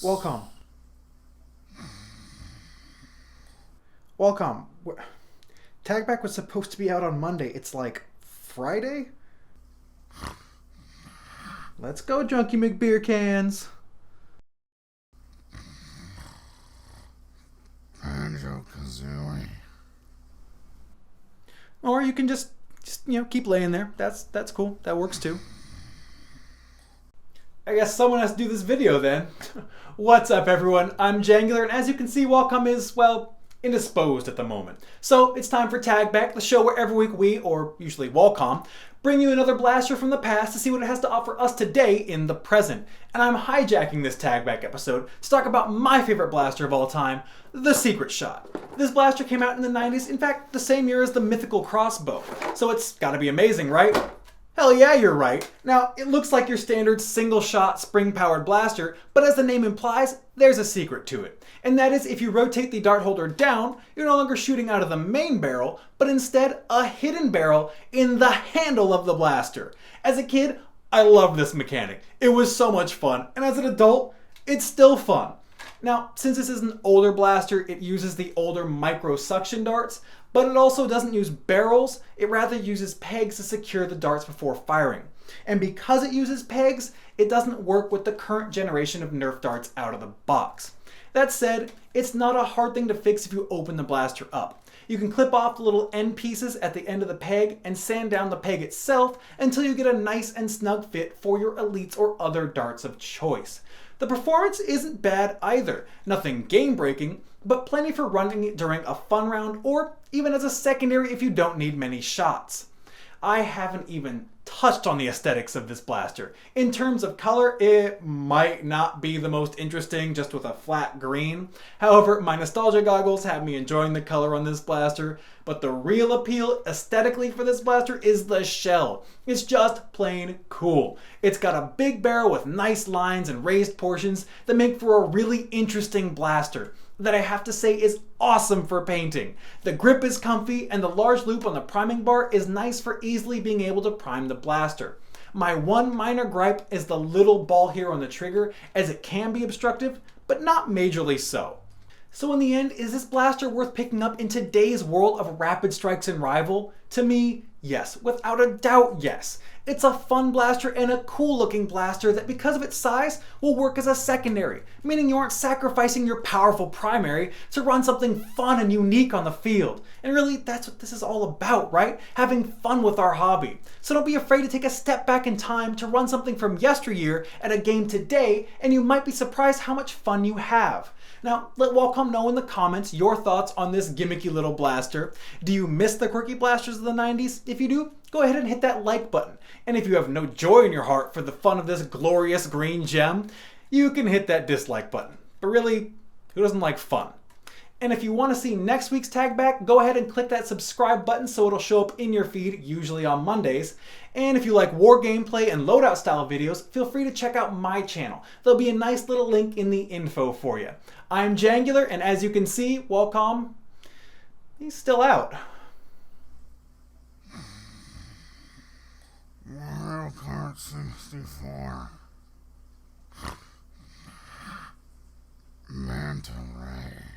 Walcom. Walcom. Tagback was supposed to be out on Monday. It's like Friday? Let's go, Junkie McBeer cans. Banjo-Kazooie. Or you can just keep laying there. That's cool. That works too. I guess someone has to do this video then. What's up, everyone? I'm Jangular, and as you can see, Walcom is, well, indisposed at the moment. So it's time for Tagback, the show where every week we, or usually Walcom, bring you another blaster from the past to see what it has to offer us today in the present. And I'm hijacking this Tagback episode to talk about my favorite blaster of all time, the Secret Shot. This blaster came out in the 90s, in fact, the same year as the mythical crossbow. So it's gotta be amazing, right? Hell yeah, you're right. Now, it looks like your standard single-shot spring-powered blaster, but as the name implies, there's a secret to it. And that is, if you rotate the dart holder down, you're no longer shooting out of the main barrel, but instead a hidden barrel in the handle of the blaster. As a kid, I loved this mechanic. It was so much fun, and as an adult, it's still fun. Now, since this is an older blaster, it uses the older micro suction darts, but it also doesn't use barrels, it rather uses pegs to secure the darts before firing. And because it uses pegs, it doesn't work with the current generation of Nerf darts out of the box. That said, it's not a hard thing to fix if you open the blaster up. You can clip off the little end pieces at the end of the peg and sand down the peg itself until you get a nice and snug fit for your elites or other darts of choice. The performance isn't bad either, nothing game-breaking, but plenty for running it during a fun round or even as a secondary if you don't need many shots. I haven't even touched on the aesthetics of this blaster. In terms of color, it might not be the most interesting just with a flat green. However, my nostalgia goggles have me enjoying the color on this blaster, but the real appeal aesthetically for this blaster is the shell. It's just plain cool. It's got a big barrel with nice lines and raised portions that make for a really interesting blaster that I have to say is awesome for painting. The grip is comfy and the large loop on the priming bar is nice for easily being able to prime the blaster. My one minor gripe is the little ball here on the trigger, as it can be obstructive, but not majorly so. So in the end, is this blaster worth picking up in today's world of rapid strikes and rival? To me, yes. Without a doubt, yes. It's a fun blaster and a cool looking blaster that because of its size will work as a secondary, meaning you aren't sacrificing your powerful primary to run something fun and unique on the field. And really, that's what this is all about, right? Having fun with our hobby. So don't be afraid to take a step back in time to run something from yesteryear at a game today, and you might be surprised how much fun you have. Now, let Walcom know in the comments your thoughts on this gimmicky little blaster. Do you miss the quirky blasters of the 90s? If you do, go ahead and hit that like button. And if you have no joy in your heart for the fun of this glorious green gem, you can hit that dislike button. But really, who doesn't like fun? And if you want to see next week's tag back, go ahead and click that subscribe button so it'll show up in your feed, usually on Mondays. And if you like war gameplay and loadout style videos, feel free to check out my channel. There'll be a nice little link in the info for you. I'm Jangular, and as you can see, Walcom, he's still out. Mario Kart 64. Manta Ray.